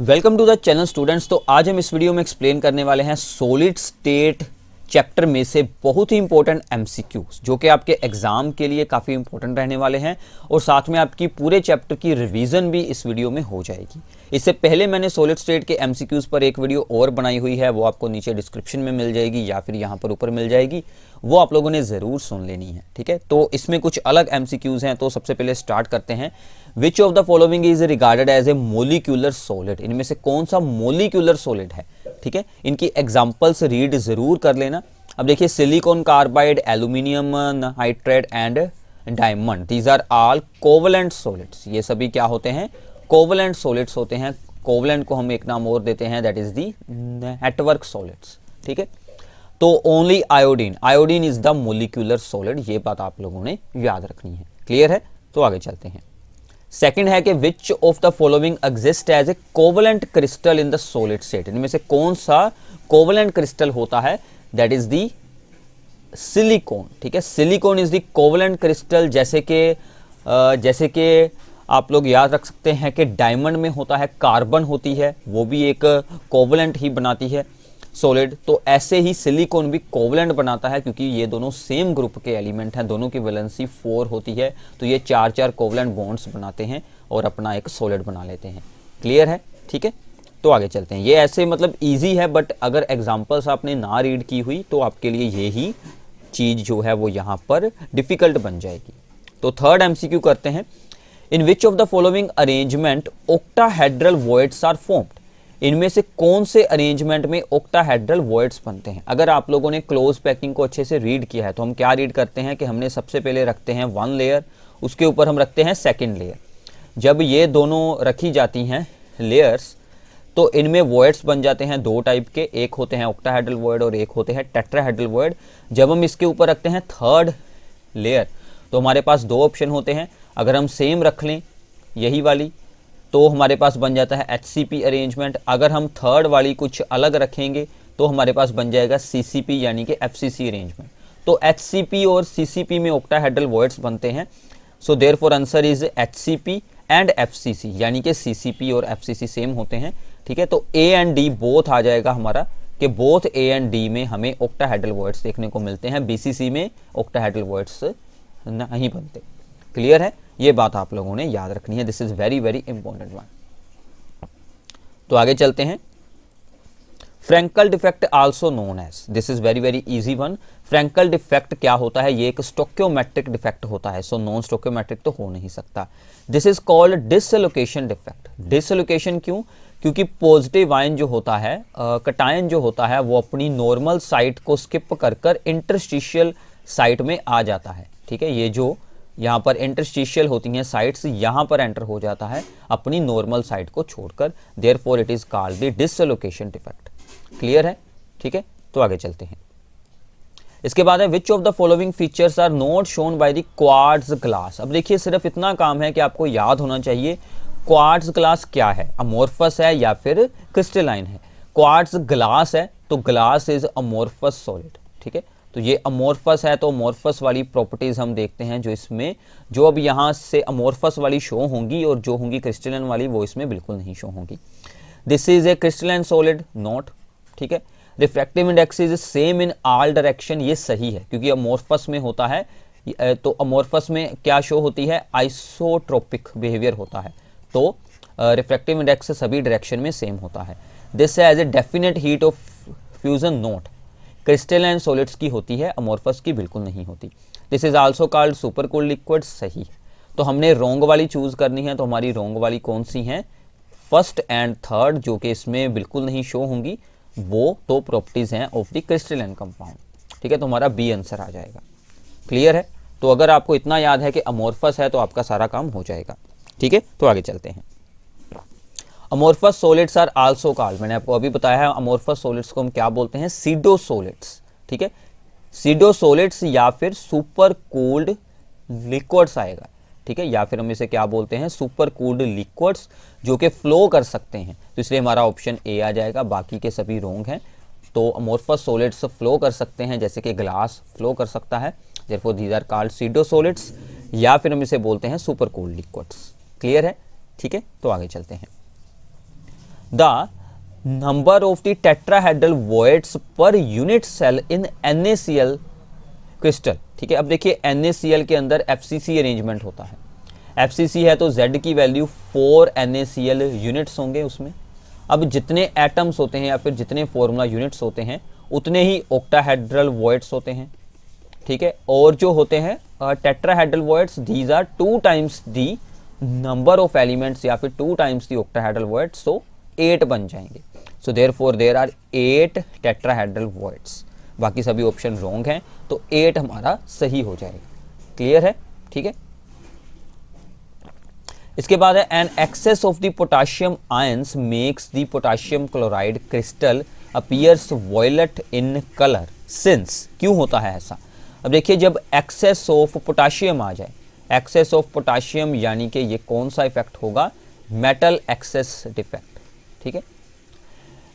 Welcome to the channel students. तो आज हम इस वीडियो में एक्सप्लेन करने वाले हैं सॉलिड स्टेट चैप्टर में से बहुत ही इंपॉर्टेंट एमसीक्यूज जो कि आपके एग्जाम के लिए काफ़ी इंपॉर्टेंट रहने वाले हैं और साथ में आपकी पूरे चैप्टर की रिवीजन भी इस वीडियो में हो जाएगी। इससे पहले मैंने सॉलिड स्टेट के एमसीक्यूज पर एक वीडियो और बनाई हुई है, वो आपको नीचे डिस्क्रिप्शन में मिल जाएगी या फिर यहाँ पर ऊपर मिल जाएगी, वो आप लोगों ने ज़रूर सुन लेनी है। ठीक है, तो इसमें कुछ अलग एमसीक्यूज हैं। तो सबसे पहले स्टार्ट करते हैं। Which of the following is regarded as a molecular solid, इनमें से कौन सा मोलिक्यूलर सॉलिड है। ठीक है, इनकी एग्जांपल्स रीड जरूर कर लेना। अब देखिए, silicon carbide, aluminium nitrate and diamond, these are all covalent solids. ये सभी क्या होते हैं? कोवलेंट सॉलिड्स होते हैं। कोवलेंट को हम एक नाम और देते हैं, that is the network solids. ठीक है, तो only iodine, iodine is the molecular solid, ये बात आप लोगों ने याद रखनी है। क्लियर है? तो आगे चलते हैं। सेकंड है कि which of the following exist as a covalent crystal in the solid state, इनमें से कौन सा कोवलेंट क्रिस्टल होता है? That is the silicon. ठीक है, silicon is the covalent crystal. जैसे कि आप लोग याद रख सकते हैं कि डायमंड में होता है कार्बन होती है, वो भी एक कोवलेंट ही बनाती है सॉलिड। तो ऐसे ही सिलिकॉन भी कोवलेंट बनाता है, क्योंकि ये दोनों सेम ग्रुप के एलिमेंट हैं, दोनों की वैलेंसी 4 होती है। तो ये 4 कोवलेंट बॉन्ड्स बनाते हैं और अपना एक सॉलिड बना लेते हैं। क्लियर है? ठीक है, तो आगे चलते हैं। ये ऐसे मतलब इजी है, बट अगर एग्जांपल्स आपने ना रीड की हुई तो आपके लिए ये ही चीज जो है वो यहाँ पर डिफिकल्ट बन जाएगी। तो थर्ड एमसीक्यू करते हैं। In which of the following arrangement octahedral voids are formed, इनमें से कौन से अरेंजमेंट में ऑक्टाहेड्रल वॉइड्स बनते हैं? अगर आप लोगों ने क्लोज पैकिंग को अच्छे से रीड किया है तो हम क्या रीड करते हैं कि हमने सबसे पहले रखते हैं 1 लेयर, उसके ऊपर हम रखते हैं 2nd लेयर। जब ये दोनों रखी जाती हैं लेयर्स, तो इनमें वॉइड्स बन जाते हैं 2 टाइप के, एक होते हैं ऑक्टाहेड्रल वॉइड और एक होते हैं टेट्राहेड्रल वॉइड। जब हम इसके ऊपर रखते हैं 3rd लेयर, तो हमारे पास 2 ऑप्शन होते हैं। अगर हम सेम रख लें यही वाली, तो हमारे पास बन जाता है HCP अरेंजमेंट। अगर हम 3rd वाली कुछ अलग रखेंगे तो हमारे पास बन जाएगा CCP यानी कि FCC अरेंजमेंट। तो HCP और CCP में ऑक्टाहेड्रल वॉइड्स बनते हैं। So therefore answer is HCP and FCC, यानी कि CCP और FCC सेम होते हैं। ठीक है, तो A एंड D बोथ आ जाएगा हमारा, कि बोथ A एंड D में हमें ऑक्टाहेड्रल वॉइड्स देखने को मिलते हैं। BCC में ऑक्टाहेड्रल वॉइड्स नहीं बनते। क्लियर है? ये बात आप लोगों ने याद रखनी है। This is very very important one. तो आगे चलते हैं। Frenkel defect also known as, this is very very easy one. Frenkel defect क्या होता है? ये एक स्टोक्योमेट्रिक डिफेक्ट होता है। सो नॉन स्टोक्योमेट्रिक तो हो नहीं सकता। This is called dislocation defect. Dislocation क्यों? क्योंकि पॉजिटिव आयन जो होता है, कटायन जो होता है, वो अपनी नॉर्मल साइट को स्किप कर इंटरस्टिशियल साइट में आ जाता है। ठीक है, ये जो यहाँ पर इंटरस्टिशियल होती हैं साइट्स, यहाँ पर एंटर हो जाता है अपनी नॉर्मल साइट को छोड़कर। Therefore it is called the dislocation defect. Clear है? ठीक है, तो आगे चलते हैं। इसके बाद है which of the following features are not shown by the quartz glass. अब देखिए, सिर्फ इतना काम है कि आपको याद होना चाहिए क्वार्ट्ज ग्लास क्या है, अमोर्फस है या फिर क्रिस्टलाइन है। क्वार्ट्ज ग्लास है तो ग्लास इज अमोर्फस सॉलिड। ठीक है, तो ये अमोर्फस है, तो अमोर्फस वाली प्रॉपर्टीज हम देखते हैं जो इसमें, जो अब यहाँ से अमोर्फस वाली शो होंगी और जो होंगी क्रिस्टलाइन वाली, वो इसमें बिल्कुल नहीं शो होंगी। This is a crystalline solid, not. ठीक है, refractive index is same in all direction, ये सही है क्योंकि अमोर्फस में होता है। तो अमोर्फस में क्या शो होती है? आइसोट्रोपिक बिहेवियर होता है। तो रिफ्रैक्टिव इंडेक्स सभी डायरेक्शन में सेम होता है। This as a definite heat of fusion, not. Crystalline solids की होती है, अमोर्फस की बिल्कुल नहीं होती। This is also called supercooled liquid, सही। तो हमने रोंग वाली चूज करनी है, तो हमारी रोंग वाली कौन सी है? 1st एंड 3rd, जो कि इसमें बिल्कुल नहीं शो होंगी, वो 2 प्रॉपर्टीज हैं ऑफ द क्रिस्टलाइन कंपाउंड। ठीक है, तो हमारा बी आंसर आ जाएगा। क्लियर है? तो अगर आपको इतना याद है कि अमोर्फस है तो आपका सारा काम हो जाएगा। ठीक है, तो आगे चलते हैं। Amorphous solids are also called, मैंने आपको अभी बताया है अमोर्फस सॉलिड्स को हम क्या बोलते हैं? Pseudo solids. ठीक है, सीडो सॉलिड्स या फिर सुपर कूल्ड लिक्विड्स आएगा। ठीक है, या फिर हम इसे क्या बोलते हैं? सुपर कूल्ड लिक्विड्स, जो कि फ्लो कर सकते हैं। तो इसलिए हमारा ऑप्शन ए आ जाएगा, बाकी के सभी रोंग हैं। तो अमोर्फस सॉलिड्स फ्लो कर सकते हैं, जैसे कि ग्लास फ्लो कर सकता है, therefore these are called pseudo solids, या फिर हम इसे बोलते हैं सुपर कूल्ड लिक्विड्स। क्लियर है? ठीक है, तो आगे चलते हैं। The number of the tetrahedral voids per unit cell in NaCl crystal. ठीक है, अब देखिए NaCl के अंदर FCC अरेंजमेंट होता है। FCC है तो Z की वैल्यू 4 NaCl यूनिट्स होंगे उसमें। अब जितने एटम्स होते हैं या फिर जितने फॉर्मूला यूनिट्स होते हैं उतने ही ऑक्टाहेड्रल वॉइड्स होते हैं। ठीक है, और जो होते हैं tetrahedral voids, these are 2 times the number of elements या फिर 2 times the octahedral voids, so 8 बन जाएंगे। So therefore there are 8 tetrahedral voids. बाकी सभी ऑप्शन रॉन्ग हैं, तो 8 हमारा सही हो जाएगा। क्लियर है? ठीक है, इसके बाद है an excess of the potassium ions makes the potassium chloride crystal appears violet in colour since. क्यों होता है ऐसा? अब देखिए, जब एक्सेस ऑफ पोटाशियम आ जाए, एक्सेस ऑफ पोटाशियम यानी कि ये कौन सा इफेक्ट होगा? Metal access defect. ठीक है,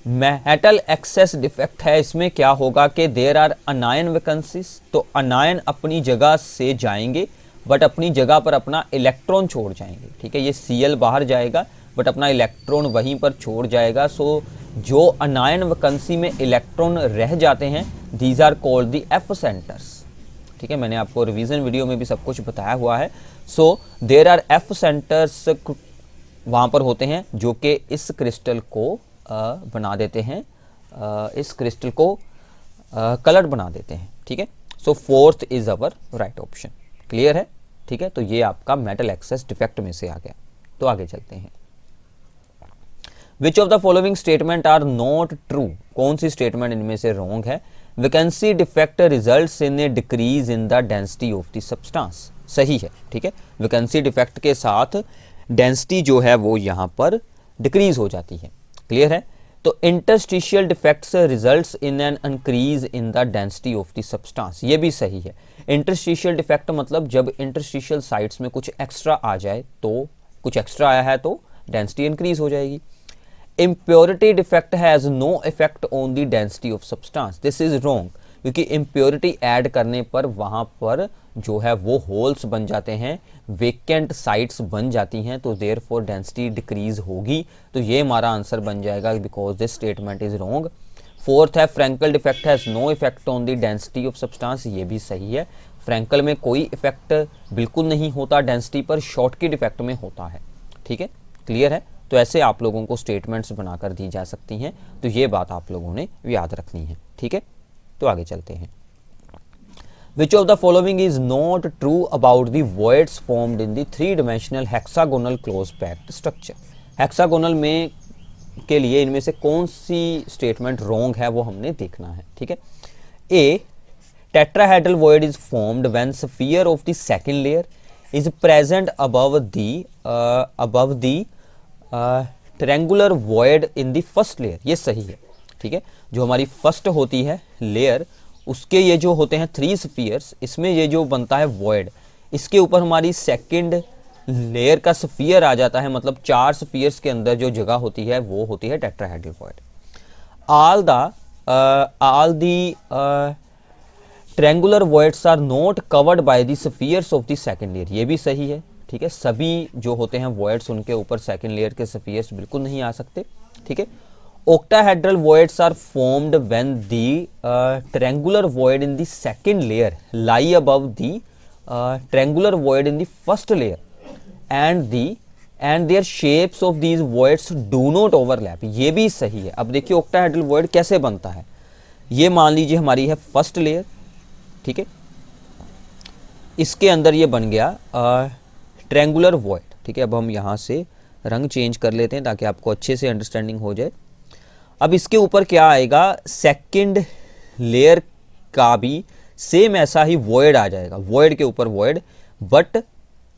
मेटल एक्सेस डिफेक्ट है। इसमें क्या होगा कि देयर आर अनायन वैकेंसीज, तो अनायन अपनी जगह से जाएंगे बट अपनी जगह पर अपना इलेक्ट्रॉन छोड़ जाएंगे। ठीक है, ये Cl बाहर जाएगा बट अपना इलेक्ट्रॉन वहीं पर छोड़ जाएगा। सो जो अनायन वैकेंसी में इलेक्ट्रॉन रह जाते हैं, these are called the F centres. ठीक है, मैंने आपको रिवीजन वीडियो में भी सब कुछ बताया हुआ है। So there are F centres वहाँ पर होते हैं जो कि इस क्रिस्टल को बना देते हैं, इस क्रिस्टल को कलर बना देते हैं। ठीक है, सो 4th is our right option. Clear है? ठीक है, तो ये आपका मेटल एक्सेस डिफेक्ट में से आ गया। तो आगे चलते हैं। Which of the following statement are not true? कौन सी स्टेटमेंट इनमें से रॉन्ग है? Vacancy defect results in a decrease in the density of the substance. सही है। ठीक है, वैकेंसी डिफेक्ट के साथ डेंसिटी जो है वो यहाँ पर डिक्रीज हो जाती है। क्लियर है? तो interstitial defects results in an increase in the density of the substance, ये भी सही है। इंटरस्टिशियल डिफेक्ट मतलब जब इंटरस्टिशियल साइट्स में कुछ एक्स्ट्रा आ जाए, तो कुछ एक्स्ट्रा आया है तो डेंसिटी इंक्रीज हो जाएगी। Impurity defect has no effect on the density of substance, this is wrong, क्योंकि इम्प्योरिटी ऐड करने पर वहाँ पर जो है वो होल्स बन जाते हैं, वेकेंट साइट्स बन जाती हैं, तो देयरफॉर डेंसिटी डिक्रीज होगी। तो ये हमारा आंसर बन जाएगा, because this statement is wrong. 4th है Frenkel defect has no effect on the density of substance, ये भी सही है। फ्रैंकल में कोई इफेक्ट बिल्कुल नहीं होता डेंसिटी पर, शॉर्टकी डिफेक्ट में होता है। ठीक है, क्लियर है? तो ऐसे आप लोगों को स्टेटमेंट्स बनाकर दी जा सकती हैं, तो ये बात आप लोगों ने याद रखनी है। ठीक है, तो आगे चलते हैं। Which of the following is not true about the voids formed in the 3-dimensional hexagonal close packed structure? Hexagonal में के लिए इनमें से कौन सी स्टेटमेंट रॉन्ग है वो हमने देखना है। ठीक है, ए tetrahedral void is formed when sphere of the second layer is present above the triangular void in the first layer, ये सही है। ठीक है, जो हमारी फर्स्ट होती है लेयर, उसके ये जो होते हैं 3 स्फीयर्स, इसमें ये जो बनता है वॉइड, इसके ऊपर हमारी सेकंड लेयर का स्फीयर आ जाता है, मतलब 4 स्फीयर्स के अंदर जो जगह होती है वो होती है tetrahedral void. all the triangular voids are not covered by the spheres of the second layer, ये भी सही है। ठीक है, सभी जो होते हैं voids उनके ऊपर सेकंड लेयर के स्फीयर्स बिल्कुल नहीं आ सकते। ठीक है, octahedral voids are formed when the triangular void in the second layer lie above the triangular void in the first layer and their shapes of these voids do not overlap, ये भी सही है। अब देखिए octahedral void कैसे बनता है, ये मान लीजिए हमारी है फर्स्ट लेयर। ठीक है, इसके अंदर ये बन गया ट्रायंगुलर वॉइड। ठीक है, अब हम यहाँ से रंग चेंज कर लेते हैं ताकि आपको अच्छे से अंडरस्टैंडिंग हो जाए। अब इसके ऊपर क्या आएगा, सेकंड लेयर का भी सेम ऐसा ही वॉइड आ जाएगा, वॉइड के ऊपर वॉइड, बट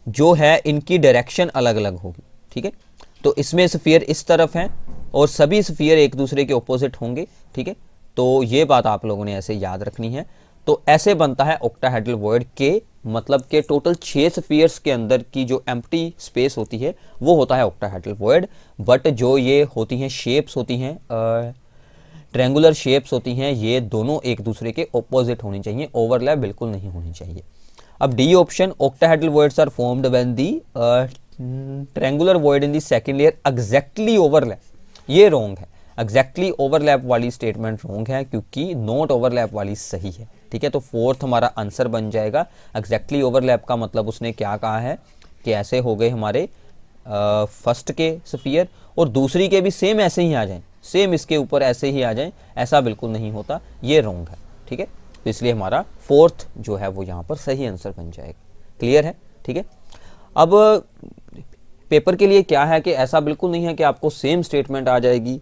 जो है इनकी डायरेक्शन अलग अलग होगी। ठीक है, तो इसमें स्फीयर इस तरफ हैं और सभी स्फीयर एक दूसरे के ऑपोजिट होंगे। ठीक है, तो ये बात आप लोगों ने ऐसे याद रखनी है। तो ऐसे बनता है ऑक्टाहेड्रल वॉइड के, मतलब के टोटल 6 स्फीयर्स के अंदर की जो एम्प्टी स्पेस होती है वो होता है ऑक्टाहेड्रल वॉइड, बट जो ये होती हैं शेप्स होती हैं ट्रायंगुलर शेप्स होती हैं, ये दोनों एक दूसरे के ऑपोजिट होनी चाहिए, ओवरलैप बिल्कुल नहीं होनी चाहिए। अब D option, octahedral voids are formed when the triangular void in the second layer exactly overlap, ये रॉन्ग है। एग्जैक्टली ओवरलैप वाली स्टेटमेंट रॉन्ग है क्योंकि नॉट ओवरलैप वाली सही है। ठीक है, तो फोर्थ हमारा आंसर बन जाएगा। एग्जैक्टली ओवरलैप का मतलब उसने क्या कहा है कि ऐसे हो गए हमारे फर्स्ट के स्फीयर और दूसरी के भी सेम ऐसे ही आ जाएं, सेम इसके ऊपर ऐसे ही आ जाएं, ऐसा बिल्कुल नहीं होता, ये रॉन्ग है। ठीक है, तो इसलिए हमारा फोर्थ जो है वो यहाँ पर सही आंसर बन जाएगा। क्लियर है? ठीक है, अब पेपर के लिए क्या है कि ऐसा बिल्कुल नहीं है कि आपको सेम स्टेटमेंट आ जाएगी।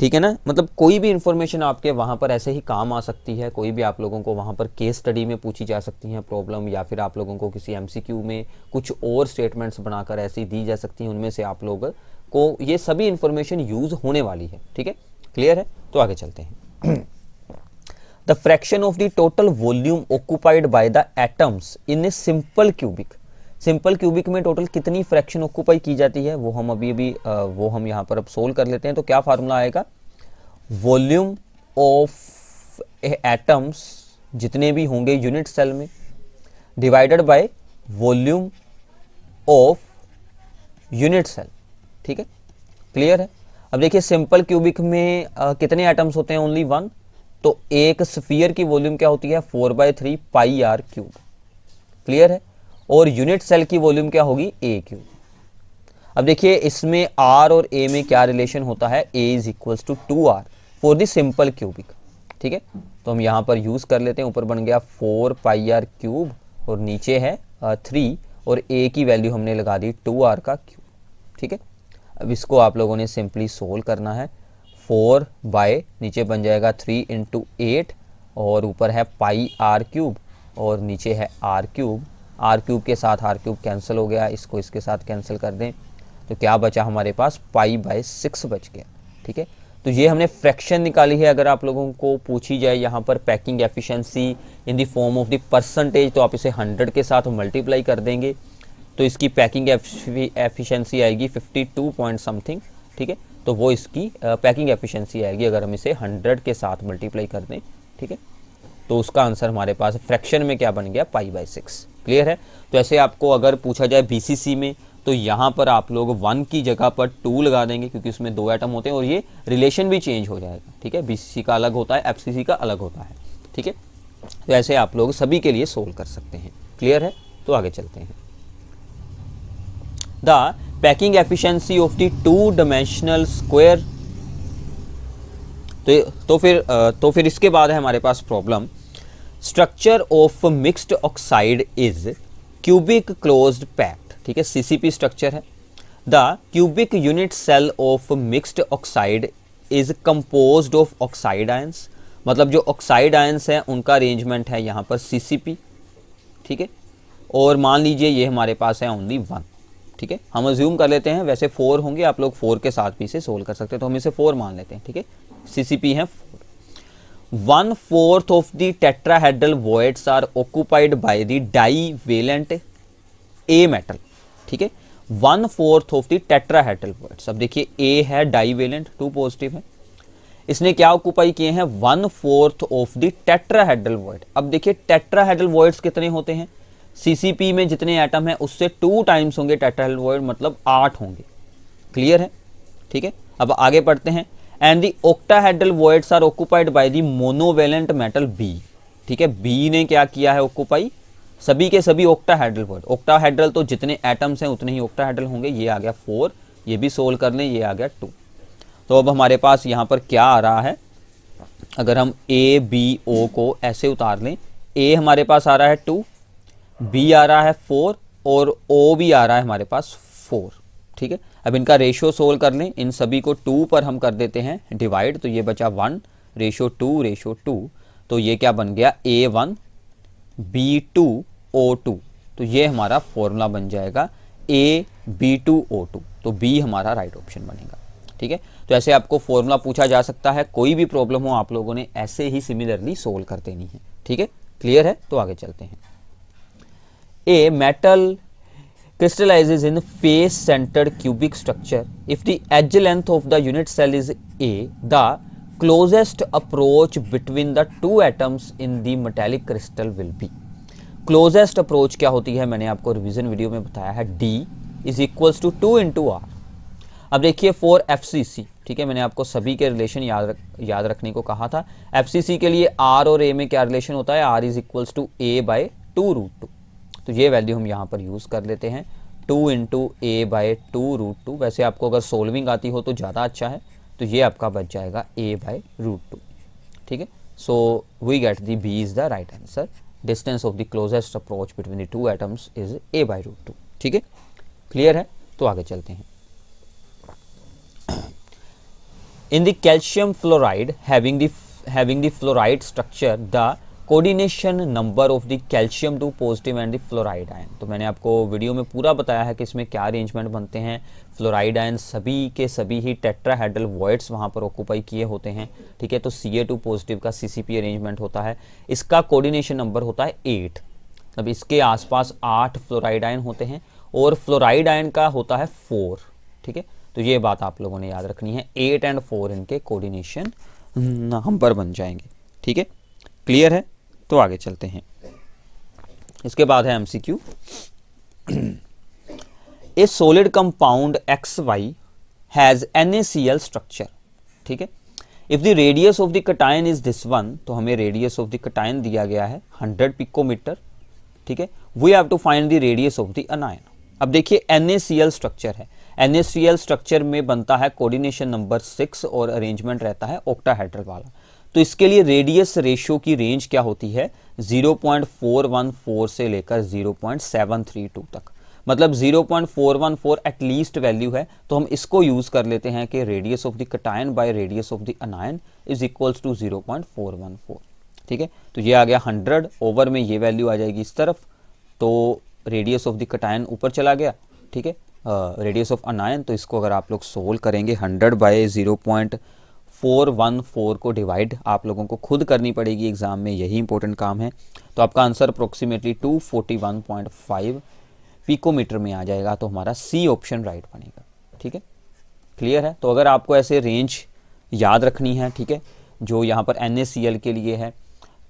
ठीक है ना, मतलब कोई भी इंफॉर्मेशन आपके वहाँ पर ऐसे ही काम आ सकती है, कोई भी आप लोगों को वहाँ पर केस स्टडी में पूछी जा सकती हैं प्रॉब्लम, या फिर आप लोगों को किसी एमसीक्यू में कुछ और स्टेटमेंट्स बनाकर ऐसी दी जा सकती हैं, उनमें से आप लोग को ये सभी इंफॉर्मेशन यूज होने वाली है। ठीक है, क्लियर है? तो आगे चलते हैं। The fraction of the total volume occupied by the atoms in a simple cubic. Simple cubic में टोटल कितनी फ्रैक्शन ऑक्यूपाई की जाती है वो हम अभी वो हम यहाँ पर अब सोल्व कर लेते हैं। तो क्या फार्मूला आएगा? वॉल्यूम ऑफ एटम्स जितने भी होंगे यूनिट सेल में divided by volume of unit cell. ठीक है, क्लियर है? अब देखिए सिंपल क्यूबिक में कितने एटम्स होते हैं? Only one. तो एक स्फीयर की वॉल्यूम क्या होती है? 4/3 पाई आर क्यूब। क्लियर है? और यूनिट सेल की वॉल्यूम क्या होगी? ए क्यूब। अब देखिए इसमें आर और ए में क्या रिलेशन होता है? A is equals to 2r for the simple cubic. ठीक है, तो हम यहाँ पर यूज कर लेते हैं। ऊपर बन गया 4 पाई आर क्यूब और नीचे है 3 और ए की वैल्यू हमने लगा दी 2r का क्यूब। ठीक है, अब इसको आप लोगों ने सिंपली सोल्व करना है। 4 बाय नीचे बन जाएगा 3 × 8 और ऊपर है पाई आर क्यूब और नीचे है आर क्यूब। आर क्यूब के साथ आर क्यूब कैंसिल हो गया, इसको इसके साथ कैंसिल कर दें तो क्या बचा हमारे पास? पाई/6 बच गया। ठीक है, तो ये हमने फ्रैक्शन निकाली है। अगर आप लोगों को पूछी जाए यहाँ पर packing efficiency in the form of the percentage तो आप इसे 100 के साथ मल्टीप्लाई कर देंगे तो इसकी पैकिंग एफिशिएंसी आएगी 52 पॉइंट समथिंग। ठीक है, तो वो इसकी पैकिंग एफिशिएंसी आएगी अगर हम इसे 100 के साथ मल्टीप्लाई कर दें। ठीक है, तो उसका आंसर हमारे पास फ्रैक्शन में क्या बन गया? पाई/6। क्लियर है? तो ऐसे आपको अगर पूछा जाए बीसीसी में तो यहाँ पर आप लोग 1 की जगह पर 2 लगा देंगे क्योंकि उसमें 2 एटम होते हैं और ये रिलेशन भी चेंज हो जाएगा। ठीक है, बीसीसी का अलग होता है, एफसीसी का अलग होता है। ठीक है, तो ऐसे आप लोग सभी के लिए सोल्व कर सकते हैं। क्लियर है? तो आगे चलते हैं। The packing efficiency of the 2 dimensional square. तो फिर इसके बाद है हमारे पास problem. Structure of mixed oxide is cubic closed packed. ठीक है, सीसीपी स्ट्रक्चर है। The cubic unit cell of mixed oxide is composed of oxide ions. मतलब जो ऑक्साइड आयंस है उनका अरेंजमेंट है यहाँ पर सीसीपी। ठीक है, और मान लीजिए ये हमारे पास है ओनली 1। ठीक है, हम अज्यूम कर लेते हैं, वैसे 4 होंगे, आप लोग 4 के साथ भी इसे सोल्व कर सकते हैं, तो हम इसे 4 मान लेते हैं। ठीक है, सीसीपी है 4। 1/4 of the tetrahedral voids are occupied by the divalent A metal। ठीक है, 1/4 of the tetrahedral voids। अब देखिए A है डाईवेलेंट, 2 पॉजिटिव है, इसने क्या ऑक्यूपाई किए हैं? 1/4 of the tetrahedral void। अब देखिए tetrahedral voids कितने होते हैं? सीसीपी में जितने एटम हैं उससे 2 टाइम्स होंगे tetrahedral void, मतलब 8 होंगे। क्लियर है? ठीक है, अब आगे पढ़ते हैं। And the octahedral voids are occupied by the monovalent metal B। ठीक है, B ने क्या किया है? ऑक्यूपाई सभी के सभी octahedral void। octahedral तो जितने एटम्स हैं उतने ही octahedral होंगे। ये आ गया 4, ये भी सोल्व कर लें, ये आ गया 2। तो अब हमारे पास यहाँ पर क्या आ रहा है? अगर हम A B O को ऐसे उतार लें, A हमारे पास आ रहा है 2, B आ रहा है 4 और O भी आ रहा है हमारे पास 4। ठीक है, अब इनका रेशियो सोल्व कर लें। इन सभी को 2 पर हम कर देते हैं डिवाइड, तो ये बचा 1/2/2। तो ये क्या बन गया? A1 B2O2। तो ये हमारा फॉर्मूला बन जाएगा AB2O2। तो B हमारा राइट ऑप्शन बनेगा। ठीक है, तो ऐसे आपको फॉर्मूला पूछा जा सकता है, कोई भी प्रॉब्लम हो आप लोगों ने ऐसे ही सिमिलरली सोल्व कर देनी है। ठीक है, क्लियर है? तो आगे चलते हैं। A metal crystallizes in face centered cubic structure if the edge length of the unit cell is A, the closest approach between the 2 atoms in the metallic crystal will be। closest approach क्या होती है? मैंने आपको revision video में बताया है, D is equals to 2 × R। अब देखिए फॉर FCC, ठीक है, मैंने आपको सभी के रिलेशन याद रखने को कहा था। FCC के लिए R और A में क्या रिलेशन होता है, R is equals to A/2√2। तो ये वैल्यू हम यहाँ पर यूज़ कर लेते हैं, 2 × A/2√2। वैसे आपको अगर सोल्विंग आती हो तो ज़्यादा अच्छा है, तो ये आपका बच जाएगा A/√2, ठीक है। So we get the B is the right answer. Distance of the closest approach between the two atoms is A/√2, ठीक है, क्लियर है। तो आगे चलते हैं। In the calcium fluoride having the fluoride structure, the coordination number of the calcium 2 positive and the fluoride ion। तो मैंने आपको वीडियो में पूरा बताया है कि इसमें क्या अरेंजमेंट बनते हैं। फ्लोराइड आयन सभी के सभी ही टेट्राहेड्रल वॉइड्स वहाँ पर ऑक्यूपाई किए होते हैं, ठीक है। तो Ca2 पॉजिटिव का CCP अरेंजमेंट होता है। इसका कोऑर्डिनेशन नंबर होता है 8। अब इसके आसपास 8 फ्लोराइड आयन होते हैं और फ्लोराइड आयन का होता है 4, ठीक है। तो ये बात आप लोगों ने याद रखनी है, 8 और 4 इनके कोऑर्डिनेशन नंबर बन जाएंगे, ठीक है, क्लियर है। तो आगे चलते हैं। इसके बाद है MCQ। A solid compound XY has NaCl structure, ठीक है। If the radius of the cation is this one, तो हमें रेडियस ऑफ द कटायन दिया गया है 100 पिकोमीटर, ठीक है। We have to find the radius of the anion. अब देखिए NaCl स्ट्रक्चर है, NaCl स्ट्रक्चर में बनता है कोऑर्डिनेशन नंबर 6 और अरेंजमेंट रहता है ऑक्टाहेड्रल वाला। तो इसके लिए रेडियस रेशियो की रेंज क्या होती है, 0.414 से लेकर 0.732 तक। मतलब 0.414 एटलीस्ट वैल्यू है, तो हम इसको यूज कर लेते हैं कि radius of the cation by radius of the anion is equals to 0.414, ठीक है। तो ये आ गया 100 ओवर में, ये वैल्यू आ जाएगी इस तरफ, तो रेडियस ऑफ द कटायन ऊपर चला गया, ठीक है, रेडियस ऑफ अनायन। तो इसको अगर आप लोग सोल्व करेंगे 100 बाय 0.414 को डिवाइड आप लोगों को खुद करनी पड़ेगी एग्जाम में, यही इंपॉर्टेंट काम है। तो आपका आंसर अप्रोक्सीमेटली 241.5 पिकोमीटर में आ जाएगा। तो हमारा C ऑप्शन राइट बनेगा, ठीक है, क्लियर है। तो अगर आपको ऐसे रेंज याद रखनी है, ठीक है, जो यहाँ पर NaCl के लिए है,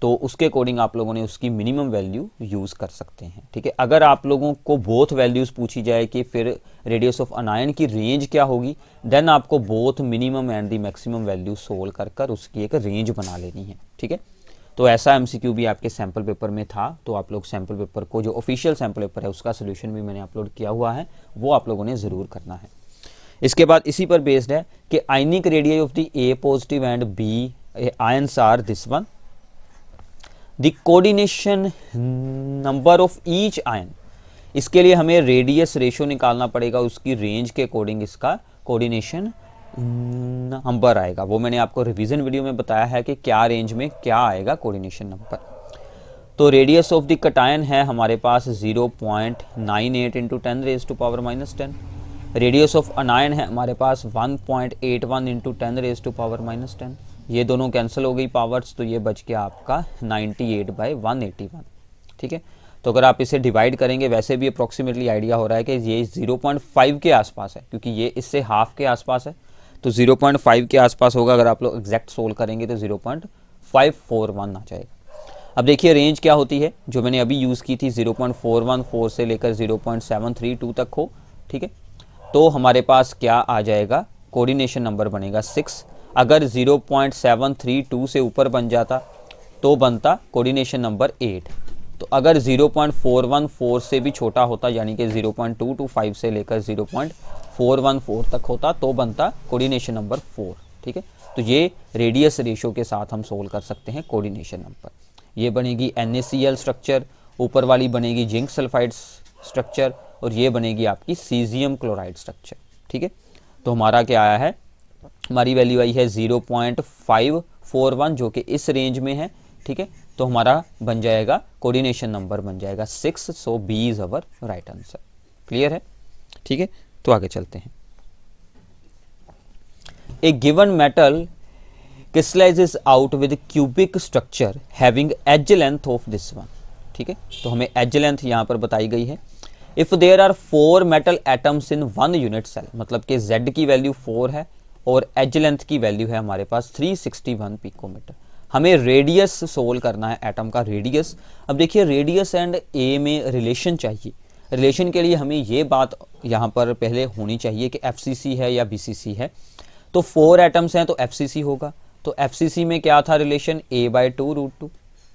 तो उसके अकॉर्डिंग आप लोगों ने उसकी मिनिमम वैल्यू यूज़ कर सकते हैं, ठीक है। अगर आप लोगों को बोथ वैल्यूज़ पूछी जाए कि फिर रेडियस ऑफ अनायन की रेंज क्या होगी, देन आपको both minimum and the maximum value solve कर उसकी एक रेंज बना लेनी है, ठीक है। तो ऐसा MCQ भी आपके सैम्पल पेपर में था। तो आप लोग सैम्पल पेपर को, जो ऑफिशियल सैम्पल पेपर है, उसका सोल्यूशन भी मैंने अपलोड किया हुआ है, वो आप लोगों ने ज़रूर करना है। इसके बाद इसी पर बेस्ड है कि ionic radius of the A positive and B ions are this one, the coordination number of each ion. इसके लिए हमें रेडियस रेशियो निकालना पड़ेगा, उसकी रेंज के अकॉर्डिंग इसका कोऑर्डिनेशन नंबर आएगा। वो मैंने आपको रिवीजन वीडियो में बताया है कि क्या रेंज में क्या आएगा कोऑर्डिनेशन नंबर। तो रेडियस ऑफ द कटायन है हमारे पास 0.98 इंटू 10⁻⁻10। रेडियस ऑफ अनायन है हमारे पास 1.81 इंटू 10⁻⁻10। ये दोनों कैंसिल हो गई पावर्स, तो ये बच गया आपका 98/181, ठीक है। तो अगर आप इसे डिवाइड करेंगे, वैसे भी अप्रॉक्सीमेटली आइडिया हो रहा है कि ये 0.5 के आसपास है, क्योंकि ये इससे हाफ के आसपास है, तो 0.5 के आसपास होगा। अगर आप लोग एग्जैक्ट सोल्व करेंगे तो 0.541 आ जाएगा। अब देखिए रेंज क्या होती है, जो मैंने अभी यूज़ की थी 0.414 से लेकर 0.732 तक हो, ठीक है। तो हमारे पास क्या आ जाएगा, कोऑर्डिनेशन नंबर बनेगा 6। अगर 0.732 से ऊपर बन जाता तो बनता कोऑर्डिनेशन नंबर 8। तो अगर 0.414 से भी छोटा होता, यानी कि 0.225 से लेकर 0.414 तक होता, तो बनता कोऑर्डिनेशन नंबर 4, ठीक है। तो ये रेडियस रेशियो के साथ हम सोल्व कर सकते हैं कोऑर्डिनेशन नंबर। ये बनेगी NaCl स्ट्रक्चर, ऊपर वाली बनेगी जिंक सल्फाइड स्ट्रक्चर, और ये बनेगी आपकी सीजियम क्लोराइड स्ट्रक्चर, ठीक है। तो हमारा क्या आया है, हमारी वैल्यू आई है 0.541, जो कि इस रेंज में है, ठीक है। तो हमारा बन जाएगा कोऑर्डिनेशन नंबर बन जाएगा 6। So B is our right answer, clear है, ठीक है। तो आगे चलते हैं। A given metal crystallizes out with cubic structure having edge length of this one, ठीक है। तो हमें एज लेंथ यहाँ पर बताई गई है। If there are 4 metal atoms in 1 unit cell, मतलब कि Z की वैल्यू 4 है और एज लेंथ की वैल्यू है हमारे पास 361 पिकोमीटर। हमें रेडियस सोल्व करना है, एटम का रेडियस। अब देखिए रेडियस एंड ए में रिलेशन चाहिए। रिलेशन के लिए हमें ये बात यहाँ पर पहले होनी चाहिए कि FCC है या BCC है। तो 4 एटम्स हैं तो FCC होगा। तो FCC में क्या था रिलेशन, a/2√2,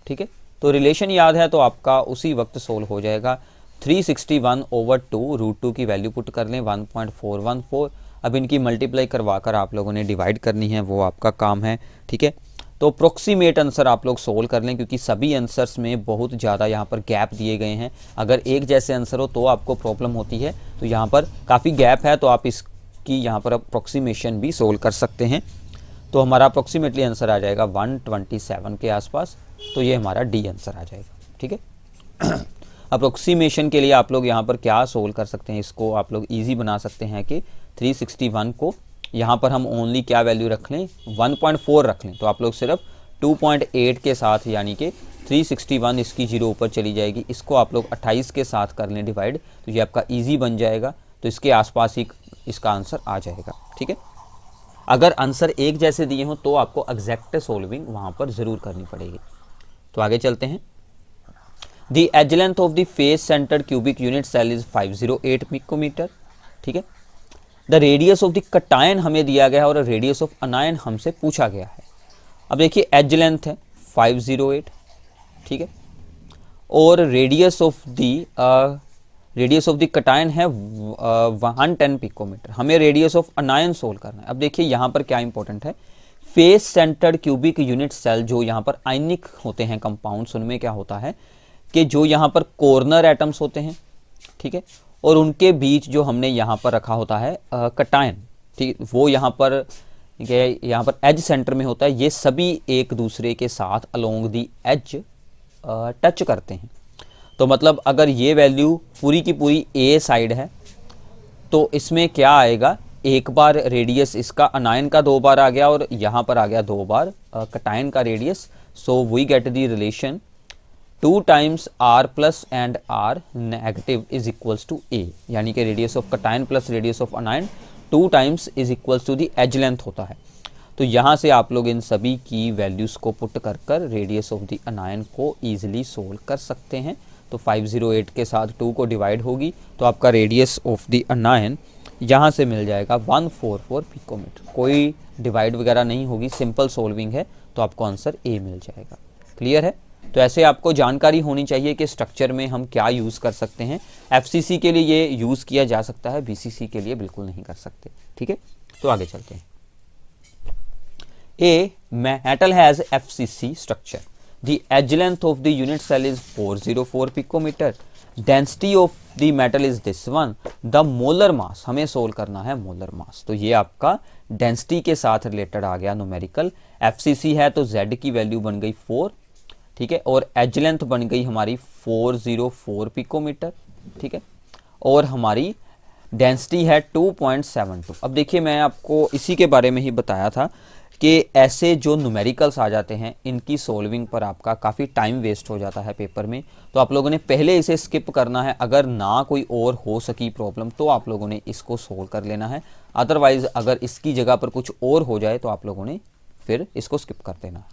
ठीक है। तो रिलेशन याद है तो आपका उसी वक्त सोल्व हो जाएगा। 361/2 की वैल्यू पुट कर लें 1.414। अब इनकी मल्टीप्लाई करवा कर आप लोगों ने डिवाइड करनी है, वो आपका काम है, ठीक है। तो अप्रोक्सीमेट आंसर आप लोग सोल्व कर लें, क्योंकि सभी आंसर्स में बहुत ज़्यादा यहाँ पर गैप दिए गए हैं। अगर एक जैसे आंसर हो तो आपको प्रॉब्लम होती है, तो यहाँ पर काफ़ी गैप है, तो आप इसकी यहाँ पर अप्रोक्सीमेशन भी सोल्व कर सकते हैं। तो हमारा अप्रोक्सीमेटली आंसर आ जाएगा 127 के आसपास। तो ये हमारा डी आंसर आ जाएगा, ठीक है। अप्रोक्सीमेशन के लिए आप लोग यहाँ पर क्या सोल्व कर सकते हैं, इसको आप लोग ईजी बना सकते हैं कि 361 को यहाँ पर हम ओनली क्या वैल्यू रख लें, 1.4 रख लें। तो आप लोग सिर्फ 2.8 के साथ, यानी कि 361 इसकी 0 ऊपर चली जाएगी, इसको आप लोग 28 के साथ कर लें डिवाइड, तो ये आपका ईजी बन जाएगा। तो इसके आसपास ही इसका आंसर आ जाएगा, ठीक है। अगर आंसर एक जैसे दिए हों तो आपको एग्जैक्ट सोल्विंग वहाँ पर ज़रूर करनी पड़ेगी। तो आगे चलते हैं। The edge length of the face centred cubic unit cell is 508 picometre, ठीक है। The radius of the cation हमें दिया गया है और रेडियस ऑफ अनायन हमसे पूछा गया है। अब देखिए एज लेंथ है 508, ठीक है, और रेडियस ऑफ द कटायन है 110 पिकोमीटर। हमें रेडियस ऑफ अनायन सोल्व करना है। अब देखिए यहाँ पर क्या इंपॉर्टेंट है, face centred cubic unit cell जो यहाँ पर आयनिक होते हैं कंपाउंड्स, उनमें क्या होता है कि जो यहाँ पर कॉर्नर एटम्स होते हैं, ठीक है, और उनके बीच जो हमने यहाँ पर रखा होता है कटायन, ठीक, वो यहाँ पर एज सेंटर में होता है। ये सभी एक दूसरे के साथ अलोंग दी एज टच करते हैं। तो मतलब अगर ये वैल्यू पूरी की पूरी ए साइड है तो इसमें क्या आएगा, एक बार रेडियस इसका अनायन का 2 बार आ गया और यहाँ पर आ गया 2 बार कटायन का radius. So we get the relation 2 times R plus and R negative is equals to A, यानी कि radius of cation plus radius of anion 2 times is equals to the edge length होता है। तो यहाँ से आप लोग इन सभी की वैल्यूज़ को पुट कर कर रेडियस ऑफ द अनायन को ईजिली सोल्व कर सकते हैं। तो 508 के साथ 2 को डिवाइड होगी तो आपका रेडियस ऑफ द अनायन यहाँ से मिल जाएगा 144 पिकोमीटर। कोई डिवाइड वगैरह नहीं होगी, सिंपल सोल्विंग है, तो आपको आंसर ए मिल जाएगा। क्लियर है। तो ऐसे आपको जानकारी होनी चाहिए कि स्ट्रक्चर में हम क्या यूज़ कर सकते हैं। FCC के लिए ये यूज़ किया जा सकता है, BCC के लिए बिल्कुल नहीं कर सकते, ठीक है। तो आगे चलते हैं। A metal has FCC structure. The edge length of the unit cell is 404 picometer. Density of the metal is this one. The molar mass, हमें सोल्व करना है मोलर मास। तो ये आपका डेंसिटी के साथ रिलेटेड आ गया न्यूमेरिकल। FCC है तो Z की वैल्यू बन गई 4, ठीक है, और एज लेंथ बन गई हमारी 404 पिकोमीटर, ठीक है, और हमारी डेंसिटी है 2.72। अब देखिए मैं आपको इसी के बारे में ही बताया था कि ऐसे जो न्यूमेरिकल्स आ जाते हैं इनकी सोल्विंग पर आपका काफ़ी टाइम वेस्ट हो जाता है पेपर में। तो आप लोगों ने पहले इसे स्किप करना है। अगर ना कोई और हो सकी प्रॉब्लम तो आप लोगों ने इसको सोल्व कर लेना है। अदरवाइज़ अगर इसकी जगह पर कुछ और हो जाए तो आप लोगों ने फिर इसको स्किप कर देना है।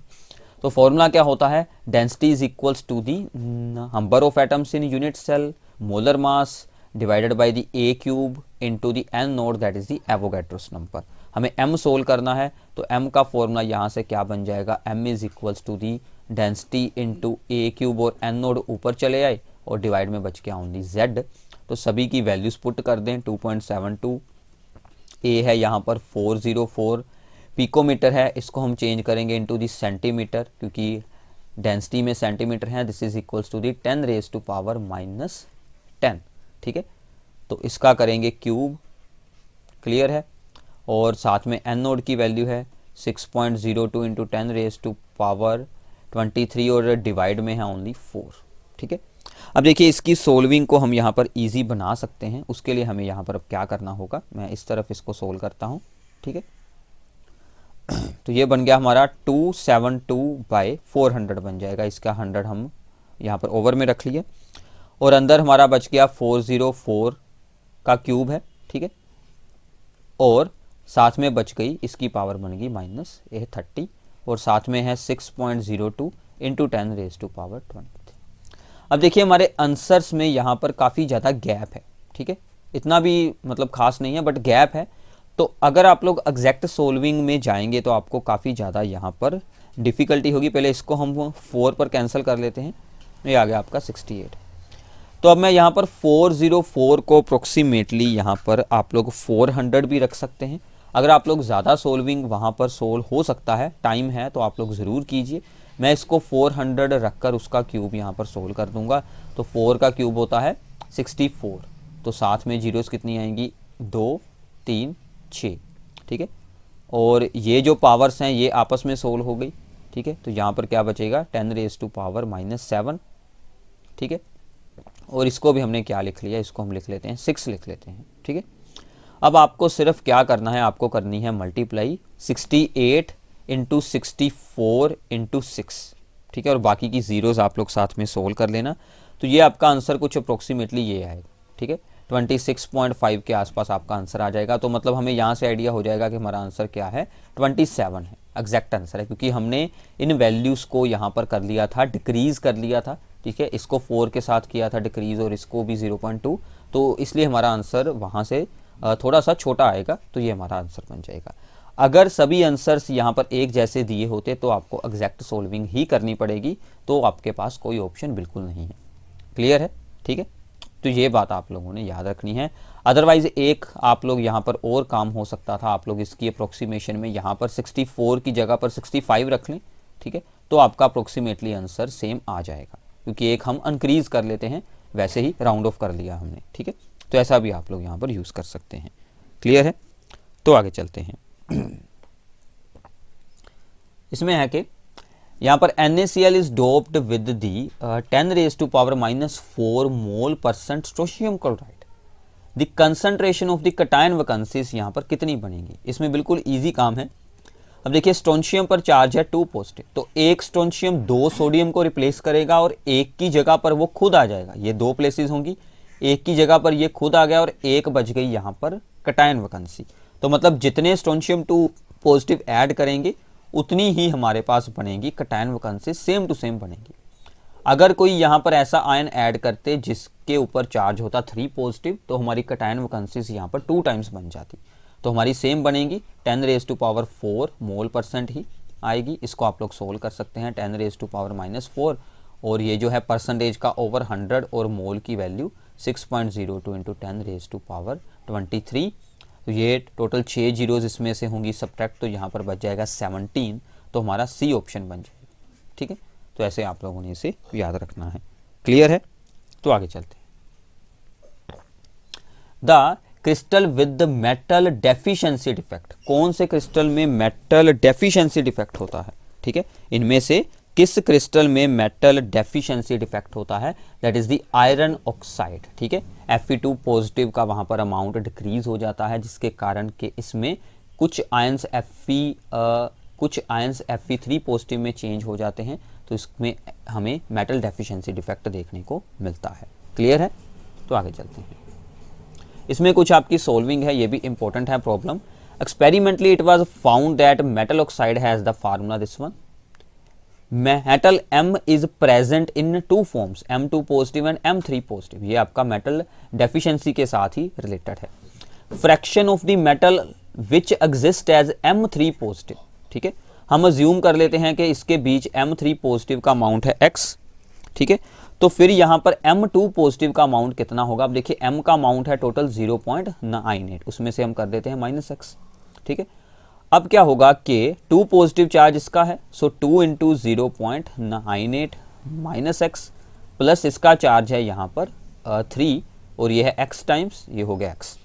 तो फॉर्मूला क्या होता है, density is equals to the number of atoms in unit cell molar mass divided by the a cube into the N nought, that is the Avogadro's number. हमें m सोल्व करना है तो m का formula यहाँ से क्या बन जाएगा, m is equals to the density into a cube, और n नोड ऊपर चले आए और डिवाइड में बच गया ओनली z। तो सभी की वैल्यूज पुट कर दें, 2.72, a है यहाँ पर 404 पिकोमीटर है, इसको हम चेंज करेंगे इनटू दी सेंटीमीटर क्योंकि डेंसिटी में सेंटीमीटर है। This is equals to the 10 raise to power -10, ठीक है। तो इसका करेंगे क्यूब, क्लियर है, और साथ में एन नोड की वैल्यू है 6.02 इंटू 10 रेज टू पावर 23 और डिवाइड में है ओनली 4, ठीक है। अब देखिए इसकी सोल्विंग को हम यहाँ पर इजी बना सकते हैं। उसके लिए हमें यहाँ पर अब क्या करना होगा, मैं इस तरफ इसको सोल्व करता हूँ, ठीक है। तो ये बन गया हमारा 272/400 बन जाएगा। इसका 100 हम यहाँ पर ओवर में रख लिए और अंदर हमारा बच गया 404 का क्यूब है, ठीक है, और साथ में बच गई इसकी पावर बन गई -30 और साथ में है 6.02 इंटू 10 रेज टू पावर 23। अब देखिए हमारे आंसर्स में यहाँ पर काफ़ी ज़्यादा गैप है, ठीक है, इतना भी मतलब खास नहीं है बट गैप है। तो अगर आप लोग एग्जैक्ट सोल्विंग में जाएंगे तो आपको काफ़ी ज़्यादा यहाँ पर डिफ़िकल्टी होगी। पहले इसको हम 4 पर कैंसिल कर लेते हैं, ये आ गया आपका 68। तो अब मैं यहाँ पर 404 को अप्रोक्सीमेटली यहाँ पर आप लोग 400 भी रख सकते हैं। अगर आप लोग ज़्यादा सोल्विंग वहाँ पर सोल्व हो सकता है, टाइम है, तो आप लोग ज़रूर कीजिए। मैं इसको 400 रखकर उसका क्यूब यहाँ पर सोल्व कर दूंगा। तो 4 का क्यूब होता है 64, तो साथ में जीरोस कितनी आएंगी, 2 3 6, ठीक है। और ये जो पावर्स हैं ये आपस में सोल्व हो गई, ठीक है। तो यहाँ पर क्या बचेगा, 10⁻⁻⁷, ठीक है। और इसको भी हमने क्या लिख लिया, इसको हम लिख लेते हैं 6 लिख लेते हैं, ठीक है। अब आपको सिर्फ क्या करना है, आपको करनी है मल्टीप्लाई 68 इंटू 64 इंटू 6, ठीक है। और बाकी की जीरोस आप लोग साथ में सोल्व कर लेना। तो ये आपका आंसर कुछ अप्रोक्सीमेटली ये आएगा, ठीक है। 26.5 के आसपास आपका आंसर आ जाएगा। तो मतलब हमें यहाँ से आइडिया हो जाएगा कि हमारा आंसर क्या है, 27 है, एग्जैक्ट आंसर है, क्योंकि हमने इन वैल्यूज़ को यहाँ पर कर लिया था, डिक्रीज़ कर लिया था, ठीक है। इसको 4 के साथ किया था डिक्रीज़ और इसको भी 0.2, तो इसलिए हमारा आंसर वहाँ से थोड़ा सा छोटा आएगा। तो ये हमारा आंसर बन जाएगा। अगर सभी आंसर्स यहाँ पर एक जैसे दिए होते तो आपको एग्जैक्ट सोल्विंग ही करनी पड़ेगी, तो आपके पास कोई ऑप्शन बिल्कुल नहीं है। क्लियर है, ठीक है। तो ये बात आप लोगों ने याद रखनी है। अदरवाइज एक आप लोग यहाँ पर और काम हो सकता था, आप लोग इसकी अप्रोक्सीमेशन में यहाँ पर 64 की जगह पर 65 रख लें, ठीक है। तो आपका अप्रोक्सीमेटली आंसर सेम आ जाएगा, क्योंकि एक हम इंक्रीज कर लेते हैं, वैसे ही राउंड ऑफ कर लिया हमने, ठीक है। तो ऐसा भी आप लोग यहाँ पर यूज़ कर सकते हैं। क्लियर है, तो आगे चलते हैं। इसमें है कि यहाँ पर NaCl is doped with the 10⁻⁻⁴ mole% strontium chloride. The concentration of the cation vacancies यहाँ पर कितनी बनेगी। इसमें बिल्कुल इजी काम है। अब देखिए स्ट्रोंशियम पर चार्ज है 2 पॉजिटिव, तो एक स्ट्रोंशियम 2 सोडियम को रिप्लेस करेगा और एक की जगह पर वो खुद आ जाएगा। ये 2 प्लेसेस होंगी, एक की जगह पर ये खुद आ गया और एक बच गई यहाँ पर कटायन वैकेंसी। तो मतलब जितने स्ट्रोंशियम 2 पॉजिटिव ऐड करेंगे उतनी ही हमारे पास बनेगी cation vacancy, same to same बनेगी। अगर कोई यहाँ पर ऐसा आयन ऐड करते जिसके ऊपर चार्ज होता 3 पॉजिटिव, तो हमारी कटायन वैकेंसीज यहाँ पर 2 टाइम्स बन जाती। तो हमारी सेम बनेगी 10⁻⁴ मोल% ही आएगी। इसको आप लोग सोल्व कर सकते हैं, 10⁻⁻⁴, और ये जो है परसेंटेज का ओवर 100 और मोल की वैल्यू 6.02 इंटू 10⁻23। तो ये टोटल 6 जीरोज इसमें से होंगी सब्ट्रैक्ट, तो यहाँ पर बच जाएगा 17। तो हमारा सी ऑप्शन बन जाएगा, ठीक है। तो ऐसे आप लोगों ने इसे याद रखना है। क्लियर है, तो आगे चलते हैं। The crystal with the metal deficiency defect, कौन से क्रिस्टल में मेटल डेफिशिएंसी डिफेक्ट होता है, ठीक है। इनमें से किस क्रिस्टल में मेटल डेफिशिएंसी डिफेक्ट होता है, that is the iron oxide, ठीक है। Fe2 पॉजिटिव का वहां पर अमाउंट डिक्रीज हो जाता है, जिसके कारण के इसमें कुछ आयंस Fe3 पॉजिटिव में चेंज हो जाते हैं। तो इसमें हमें मेटल डेफिशिएंसी डिफेक्ट देखने को मिलता है। क्लियर है, तो आगे चलते हैं। इसमें कुछ आपकी सोल्विंग है, ये भी इंपॉर्टेंट है problem. Experimentally it was found that metal oxide has the formula this one. Metal M is present in 2 forms, M2 positive and M3 positive. ये आपका मेटल डेफिशिएंसी के साथ ही रिलेटेड है। Fraction of the metal which exist as M3 positive, ठीक है। हम assume कर लेते हैं कि इसके बीच M3 पॉजिटिव का अमाउंट है X, ठीक है। तो फिर यहाँ पर M2 पॉजिटिव का अमाउंट कितना होगा। अब देखिए M का अमाउंट है टोटल 0.98, उसमें से हम कर देते हैं -X, ठीक है। अब क्या होगा कि 2 पॉजिटिव चार्ज इसका है, सो 2 इंटू 0.98 -X प्लस इसका चार्ज है यहाँ पर 3 और ये है X टाइम्स, ये हो गया X,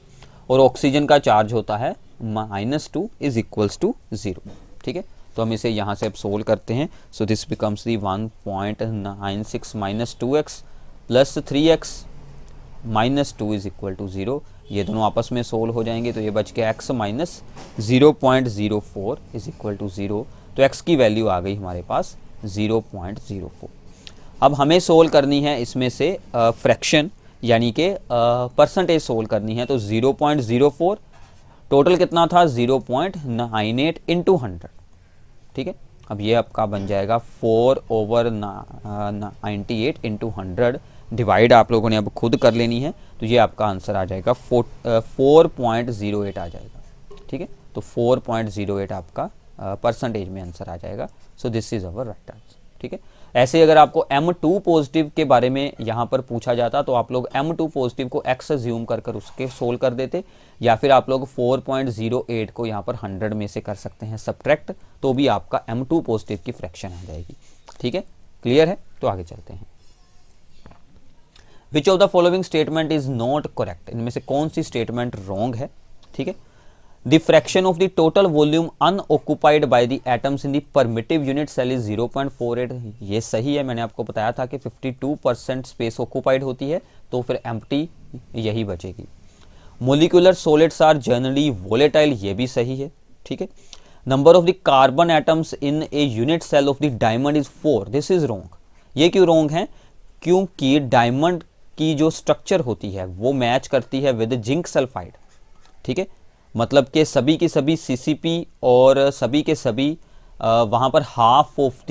और ऑक्सीजन का चार्ज होता है -2 इज इक्वल्स टू 0, ठीक है। तो हम इसे यहाँ से अब सोल्व करते हैं। So this becomes the 1.96 -2X plus 3X -2 is equal to 0। ये दोनों आपस में सोल्व हो जाएंगे, तो ये बच गया X minus 0.04 is equal to 0। तो X की वैल्यू आ गई हमारे पास 0.04। अब हमें सोल्व करनी है इसमें से फ्रैक्शन यानी कि परसेंटेज सोल्व करनी है। तो 0.04 टोटल कितना था 0.98 इंटू 100, ठीक है। अब ये आपका बन जाएगा 4/98 इंटू 100 डिवाइड आप लोगों ने अब खुद कर लेनी है, तो ये आपका आंसर आ जाएगा 4.08 आ जाएगा। ठीक है, तो 4.08 आपका परसेंटेज में आंसर आ जाएगा। So this is our right answer. ठीक है, ऐसे अगर आपको M2 पॉजिटिव के बारे में यहाँ पर पूछा जाता तो आप लोग M2 पॉजिटिव को x ज्यूम कर उसके सोल्व कर देते, या फिर आप लोग 4.08 को यहाँ पर 100 में से कर सकते हैं सब्ट्रैक्ट, तो भी आपका M2 पॉजिटिव की फ्रैक्शन आ जाएगी। ठीक है, क्लियर है? तो आगे चलते हैं। Which of the following statement is not correct, इनमें से कौन सी स्टेटमेंट रॉन्ग है? ठीक है, the fraction of the total volume unoccupied by the atoms in the primitive unit cell is 0.48, ये सही है। मैंने आपको बताया था कि 52% स्पेस ऑक्युपाइड होती है, तो फिर एम्प्टी यही बचेगी। Molecular solids are generally volatile, ये भी सही है। ठीक है, number of the carbon atoms in a unit cell of the diamond is 4, this is wrong. ये क्यों रॉन्ग है? क्योंकि डायमंड की जो स्ट्रक्चर होती है वो मैच करती है विद जिंक सल्फाइड। ठीक है, मतलब कि सभी की सभी CCP और सभी के सभी वहाँ पर half of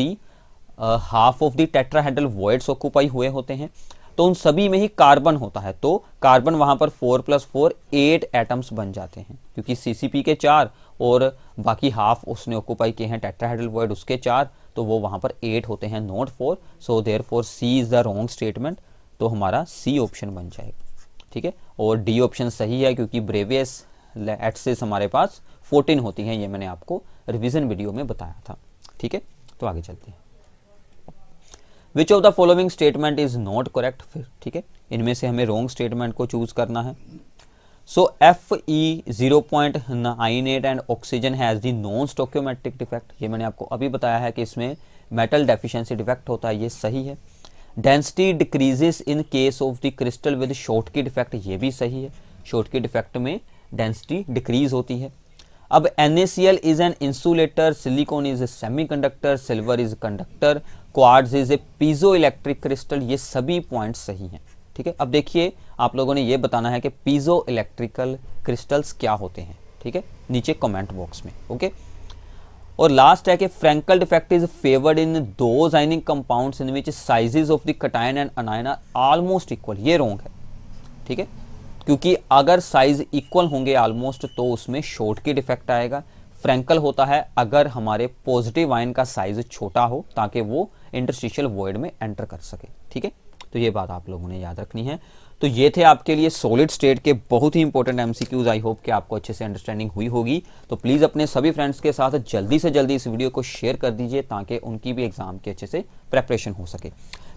the tetrahedral voids occupy हुए होते हैं, तो उन सभी में ही कार्बन होता है, तो कार्बन वहाँ पर 4+4 8 एटम्स बन जाते हैं, क्योंकि CCP के 4 और बाकी हाफ उसने ऑक्यूपाई किए हैं टेट्राहेड्रल वॉइड उसके 4, तो वो वहाँ पर 8 होते हैं, not 4। So therefore C is the wrong statement, तो हमारा C ऑप्शन बन जाएगा। ठीक है, और D ऑप्शन सही है, क्योंकि ब्रेवियस एक्सिस हमारे पास 14 होती हैं, ये मैंने आपको रिवीजन वीडियो में बताया था। ठीक है, तो आगे चलते हैं। Which of the following statement is not correct, फिर ठीक है, इनमें से हमें रॉन्ग स्टेटमेंट को चूज करना है। सो Fe 0.98 and oxygen has the non stoichiometric defect, ये मैंने आपको अभी बताया है कि इसमें मेटल डेफिशिएंसी डिफेक्ट होता है, ये सही है। Density decreases in case of the crystal with Schottky defect, ये भी सही है, शॉर्टकी डिफेक्ट में डेंसिटी डिक्रीज होती है। अब NaCl is an insulator, silicon is a semiconductor, silver is conductor, quartz is a piezo electric crystal, ये सभी पॉइंट्स सही हैं। ठीक है, अब देखिए आप लोगों ने ये बताना है कि पीजो इलेक्ट्रिकल क्रिस्टल्स क्या होते हैं। ठीक है, नीचे कमेंट बॉक्स में। ओके, और लास्ट है कि Frenkel defect is favoured in those ionic compounds in which sizes of the cation and anion are almost equal, ये रॉन्ग है। ठीक है, क्योंकि अगर साइज इक्वल होंगे ऑलमोस्ट तो उसमें शॉर्टकी डिफेक्ट आएगा। फ्रैंकल होता है अगर हमारे पॉजिटिव आयन का साइज छोटा हो, ताकि वो इंटरस्टिशियल वॉइड में एंटर कर सके। ठीक है, तो ये बात आप लोगों ने याद रखनी है। तो ये थे आपके लिए सॉलिड स्टेट के बहुत ही इंपॉर्टेंट MCQs। आई होप कि आपको अच्छे से अंडरस्टैंडिंग हुई होगी। तो प्लीज़ अपने सभी फ्रेंड्स के साथ जल्दी से जल्दी इस वीडियो को शेयर कर दीजिए, ताकि उनकी भी एग्जाम की अच्छे से प्रेपरेशन हो सके।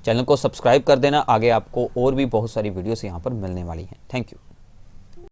चैनल को सब्सक्राइब कर देना, आगे आपको और भी बहुत सारी वीडियोस यहाँ पर मिलने वाली हैं। Thank you.